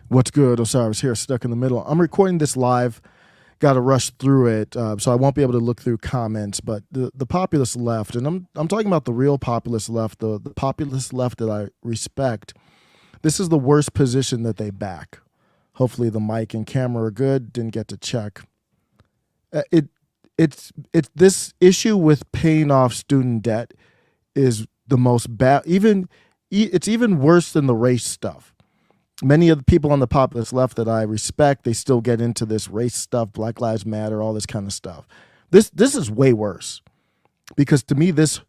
What's good? Osiris here, stuck in the middle. I'm recording this live. Got to rush through it, so I won't be able to look through comments. But the populist left, and I'm talking about the real populist left, the populist left that I respect. This is the worst position that they back. Hopefully the mic and camera are good. Didn't get to check. It's this issue with paying off student debt is the most bad. It's even worse than the race stuff. Many of the people on the populist left that I respect, they still get into this race stuff, Black Lives Matter, all this kind of stuff. This is way worse because to me, this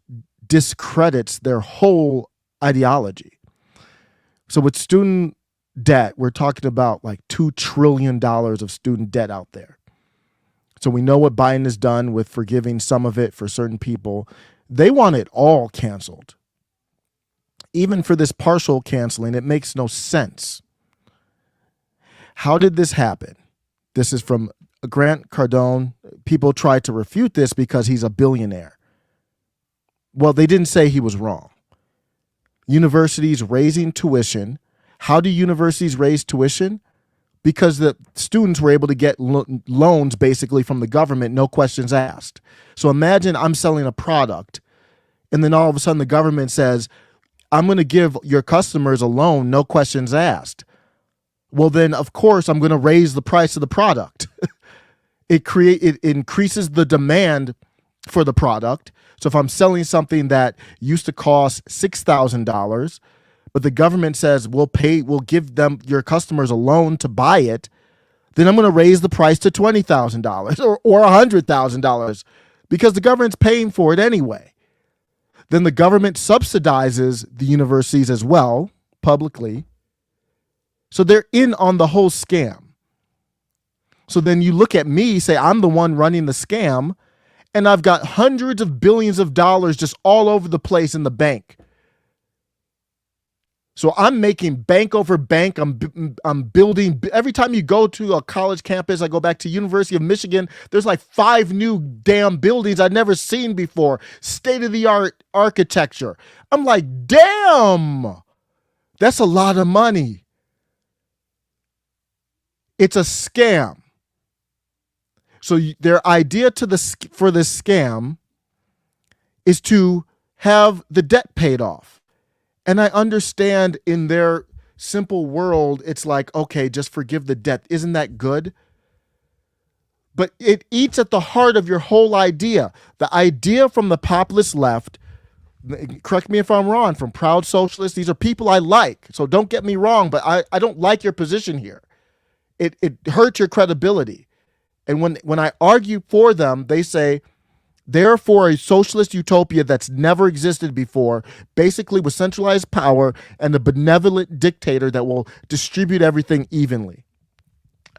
discredits their whole ideology. So with student debt, we're talking about like $2 trillion of student debt out there. So we know what Biden has done with forgiving some of it for certain people. They want it all canceled. Even for this partial canceling, it makes no sense. How did this happen? This is from Grant Cardone. People try to refute this because he's a billionaire. Well, they didn't say he was wrong. Universities raising tuition. How do universities raise tuition? Because the students were able to get loans basically from the government, no questions asked. So imagine I'm selling a product and then all of a sudden the government says, I'm going to give your customers a loan, no questions asked. Well, then, of course, I'm going to raise the price of the product. It increases the demand for the product. So if I'm selling something that used to cost $6,000, but the government says we'll give them your customers a loan to buy it, then I'm going to raise the price to $20,000 or $100,000 because the government's paying for it anyway. Then the government subsidizes the universities as well, publicly. So they're in on the whole scam. So then you look at me, say I'm the one running the scam, and I've got hundreds of billions of dollars just all over the place in the bank. So I'm making bank over bank. I'm building. Every time you go to a college campus, I go back to University of Michigan, there's like 5 new damn buildings I'd never seen before. State-of-the-art architecture. I'm like, damn, that's a lot of money. It's a scam. So their idea for this scam is to have the debt paid off. And I understand in their simple world, it's like, okay, just forgive the debt. Isn't that good? But it eats at the heart of your whole idea. The idea from the populist left, correct me if I'm wrong, from Proud Socialists, these are people I like. So don't get me wrong, but I don't like your position here. It hurts your credibility. And when I argue for them, they say, they're for a socialist utopia that's never existed before, basically with centralized power and a benevolent dictator that will distribute everything evenly.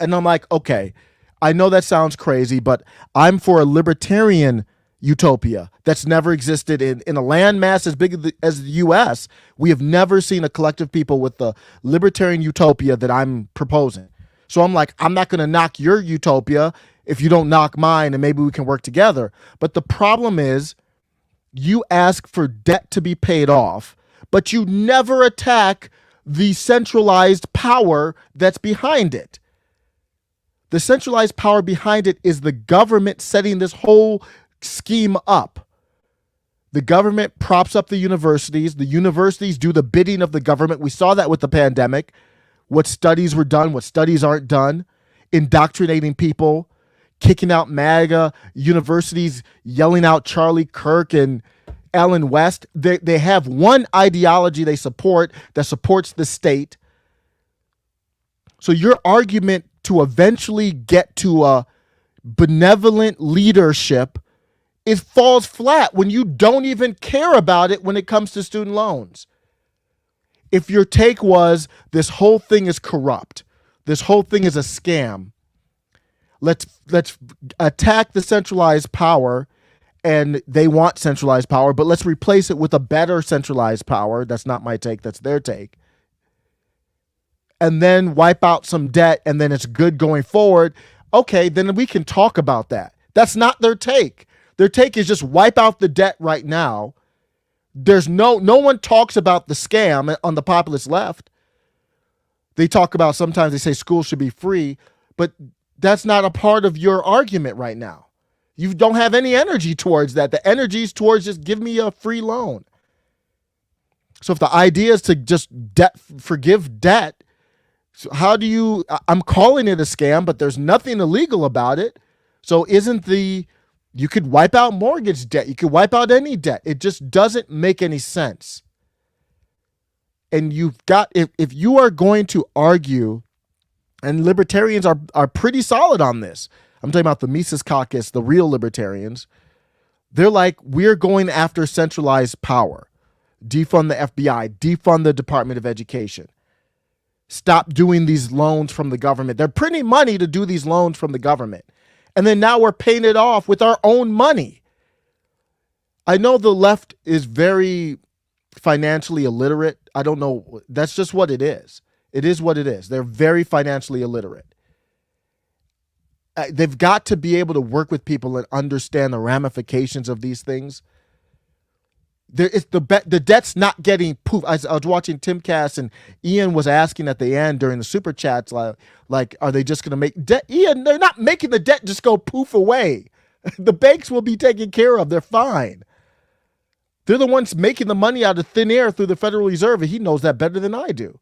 And I'm like, okay, I know that sounds crazy, but I'm for a libertarian utopia that's never existed in a landmass as big as the U.S. We have never seen a collective people with the libertarian utopia that I'm proposing. So I'm like, I'm not going to knock your utopia if you don't knock mine, and maybe we can work together. But the problem is you ask for debt to be paid off, but you never attack the centralized power that's behind it. The centralized power behind it is the government setting this whole scheme up. The government props up the universities. The universities do the bidding of the government. We saw that with the pandemic. What studies were done, what studies aren't done, indoctrinating people, kicking out MAGA, universities yelling out Charlie Kirk and Ellen West. They have one ideology they support that supports the state. So your argument to eventually get to a benevolent leadership, it falls flat when you don't even care about it when it comes to student loans. If your take was this whole thing is corrupt, this whole thing is a scam, let's attack the centralized power, and they want centralized power, but let's replace it with a better centralized power. That's not my take, that's their take. And then wipe out some debt, and then it's good going forward. Okay, then we can talk about that. That's not their take. Their take is just wipe out the debt right now. There's no one talks about the scam on the populist left. They talk about, sometimes they say schools should be free, but that's not a part of your argument right now. You don't have any energy towards that. The energy is towards just give me a free loan. So if the idea is to just forgive debt, so how do you, I'm calling it a scam, but there's nothing illegal about it. So you could wipe out mortgage debt. You could wipe out any debt. It just doesn't make any sense. And you've got, if you are going to argue, and libertarians are pretty solid on this. I'm talking about the Mises Caucus, the real libertarians. They're like, we're going after centralized power. Defund the FBI, defund the Department of Education. Stop doing these loans from the government. They're printing money to do these loans from the government. And then now we're paying it off with our own money. I know the left is very financially illiterate. I don't know. That's just what it is. It is what it is. They're very financially illiterate. They've got to be able to work with people and understand the ramifications of these things. The debt's not getting poof. I was watching Timcast, and Ian was asking at the end during the super chats, like, are they just going to make debt? Ian, they're not making the debt just go poof away. The banks will be taken care of. They're fine. They're the ones making the money out of thin air through the Federal Reserve, and he knows that better than I do.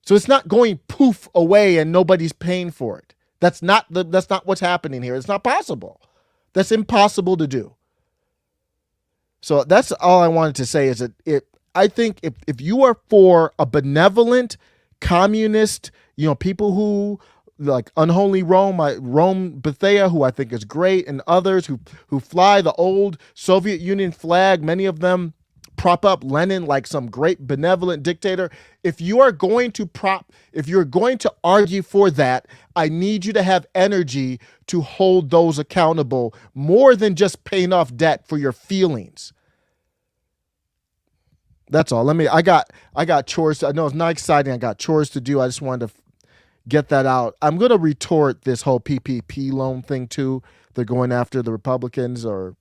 So it's not going poof away and nobody's paying for it. That's not what's happening here. It's not possible. That's impossible to do. So that's all I wanted to say, is that I think if you are for a benevolent communist, people who like Unholy Rome Bethea, who I think is great, and others who fly the old Soviet Union flag, many of them prop up Lenin like some great benevolent dictator. If you're going to argue for that, I need you to have energy to hold those accountable more than just paying off debt for your feelings. That's all. I got chores. I know it's not exciting. I got chores to do. I just wanted to get that out. I'm going to retort this whole PPP loan thing too. They're going after the Republicans or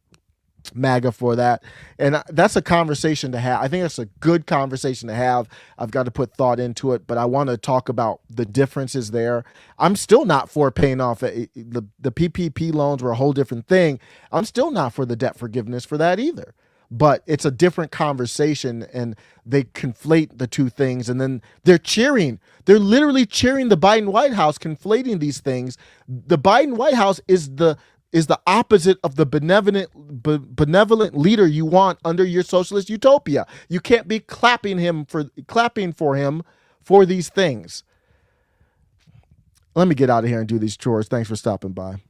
MAGA for that. And that's a conversation to have. I think that's a good conversation to have. I've got to put thought into it, but I want to talk about the differences there. I'm still not for paying off the PPP loans were a whole different thing. I'm still not for the debt forgiveness for that either. But it's a different conversation, and they conflate the two things, and then they're cheering. They're literally cheering the Biden White House, conflating these things. The Biden White House is the opposite of the benevolent leader you want under your socialist utopia. You can't be clapping for him for these things. Let me get out of here and do these chores. Thanks for stopping by.